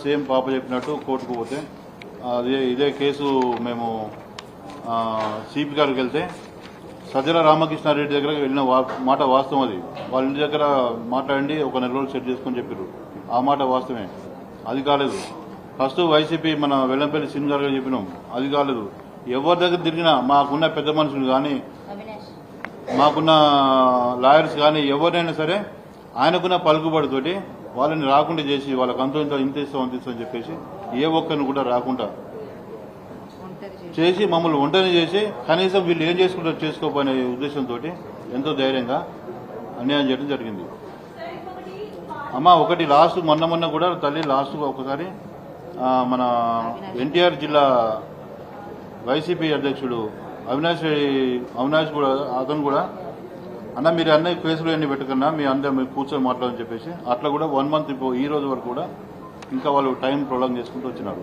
Same పాప చెప్పినట్టు కోర్టుకు పోతే ఇదే కేసు మేము సిపి గారికి వెళ్తే సజ్జల రామకృష్ణారెడ్డి దగ్గర వెళ్ళిన మాట వాస్తవం. అది వాళ్ళ ఇంటి దగ్గర మాట్లాడండి, ఒక నెల రోజులు సెట్ చేసుకొని చెప్పారు. ఆ మాట వాస్తవమే, అది కాలేదు. ఫస్ట్ వైసీపీ మన వెల్లంపల్లి సింగ్ గారు చెప్పినాం, అది కాలేదు. ఎవరి దగ్గర తిరిగినా మాకున్న పెద్ద మనుషులు కానీ మాకున్న లాయర్స్ కానీ ఎవరైనా సరే ఆయనకున్న పలుకుబడితోటి వాళ్ళని రాకుండా చేసి వాళ్ళకి ఇంత ఇస్తాం అని చెప్పేసి ఏ ఒక్కరిని కూడా రాకుండా చేసి మమ్మల్ని ఒంటరి చేసి కనీసం వీళ్ళు ఏం చేసుకుంటారో చేసుకోపోయే ఉద్దేశంతో ఎంతో ధైర్యంగా అన్యాయం చేయడం జరిగింది. అమ్మ ఒకటి లాస్ట్ మొన్న కూడా తల్లి లాస్ట్ ఒకసారి మన ఎన్టీఆర్ జిల్లా వైసీపీ అధ్యక్షుడు అవినాష్ కూడా అతను కూడా అన్న మీరు అన్నయ్య కేసులు ఎన్ని పెట్టకన్నా మీ అందరూ మీరు కూర్చొని మాట్లాడని చెప్పేసి అట్లా కూడా 1 month ఈ రోజు వరకు కూడా ఇంకా వాళ్ళు టైం ప్రొలాంగ్ చేసుకుంటూ వచ్చినారు.